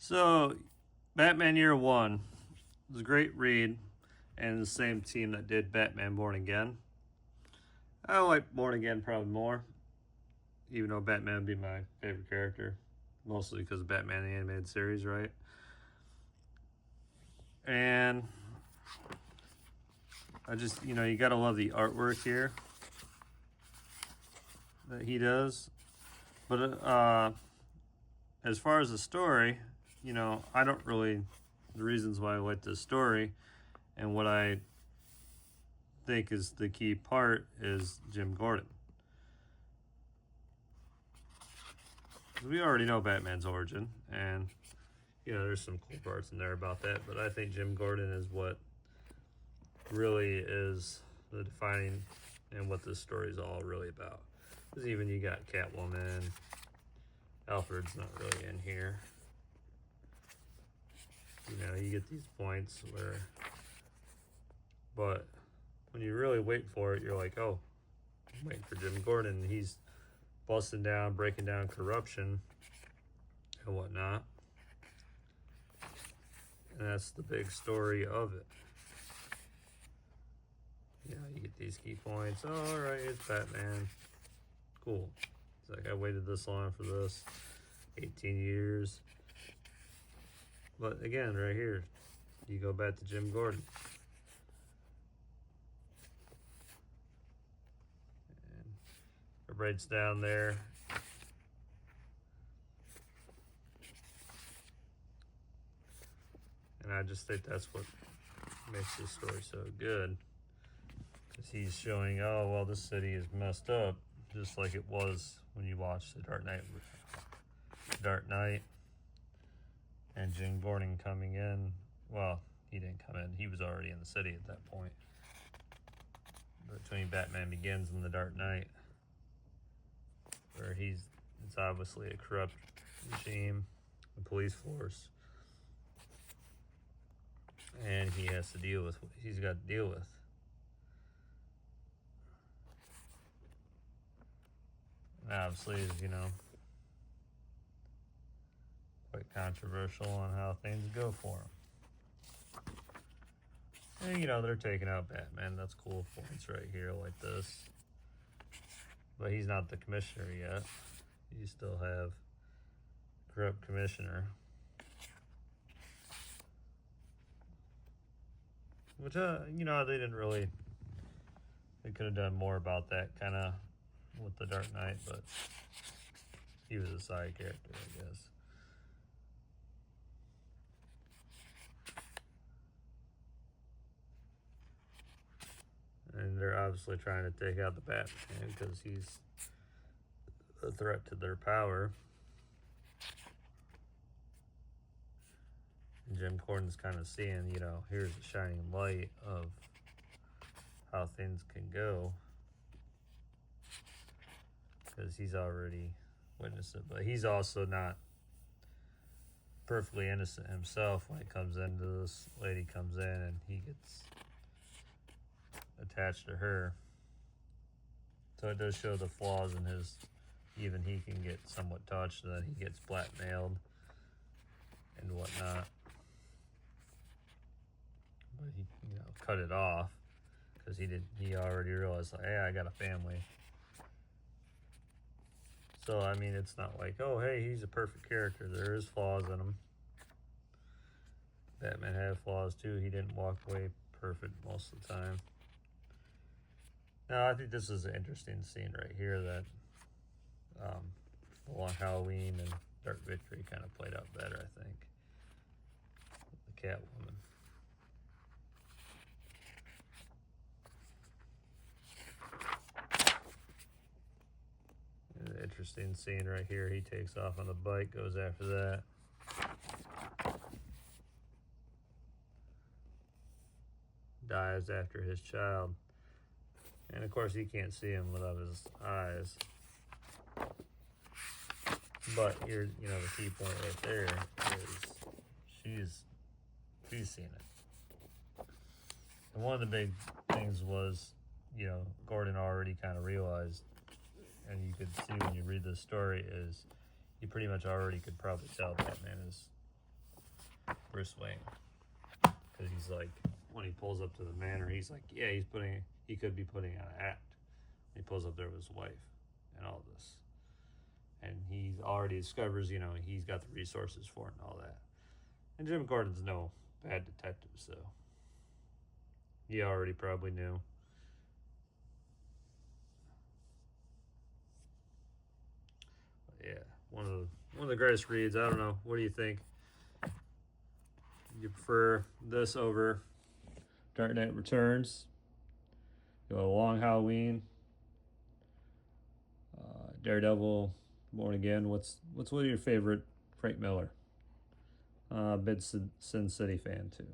So, Batman Year One was a great read, and the same team that did Batman Born Again. I like Born Again probably more, even though Batman would be my favorite character, mostly because of Batman the Animated Series, right? And I just, you gotta love the artwork here that he does. But as far as the story, I don't really, the reasons why I like this story and what I think is the key part is Jim Gordon. We already know Batman's origin, and there's some cool parts in there about that, but I think Jim Gordon is what really is the defining and what this story is all really about. Because even you got Catwoman, Alfred's not really in here. You get these points where, but when you really wait for it, you're like, oh, I'm waiting for Jim Gordon. He's busting down, breaking down corruption and whatnot. And that's the big story of it. You get these key points. Oh, all right, it's Batman. Cool. It's like, I waited this long for this. 18 years. But again, right here, you go back to Jim Gordon. And it writes down there. And I just think that's what makes this story so good. Because he's showing, oh, well, this city is messed up, just like it was when you watched The Dark Knight. And Jim Gordon coming in. Well, he didn't come in. He was already in the city at that point. Between Batman Begins and The Dark Knight. Where it's obviously a corrupt regime, a police force. And he has to deal with what he's got to deal with. And obviously, quite controversial on how things go for him. And, they're taking out Batman. That's cool points right here like this. But he's not the commissioner yet. You still have corrupt commissioner. Which, they didn't really... They could have done more about that kind of with the Dark Knight, but he was a side character, I guess. And they're obviously trying to take out the Batman because he's a threat to their power. And Jim Gordon's kind of seeing, here's a shining light of how things can go. Because he's already witnessed it. But he's also not perfectly innocent himself when it comes into this lady comes in and he gets attached to her. So it does show the flaws in his, even he can get somewhat touched, and then he gets blackmailed and whatnot. But he, cut it off because he already realized, like, hey, I got a family. So, I mean, it's not like, oh, hey, he's a perfect character. There is flaws in him. Batman had flaws, too. He didn't walk away perfect most of the time. Now, I think this is an interesting scene right here that along Halloween and Dark Victory kind of played out better, I think. The Catwoman. Interesting scene right here. He takes off on the bike, goes after that. Dives after his child. And of course he can't see him without his eyes. But here, the key point right there is she's seen it. And one of the big things was, Gordon already kind of realized, and you could see when you read this story, is you pretty much already could probably tell Batman is Bruce Wayne, because he's like, when he pulls up to the manor, he's like, yeah, he could be putting on an act. He pulls up there with his wife and all this, and he already discovers, you know, he's got the resources for it and all that. And Jim Gordon's no bad detective, so he already probably knew. But yeah, one of the greatest reads. I don't know. What do you think? You prefer this over Dark Knight Returns? You know, Long Halloween, Daredevil, Born Again. What's one of your favorite Frank Miller? Big Sin City fan too.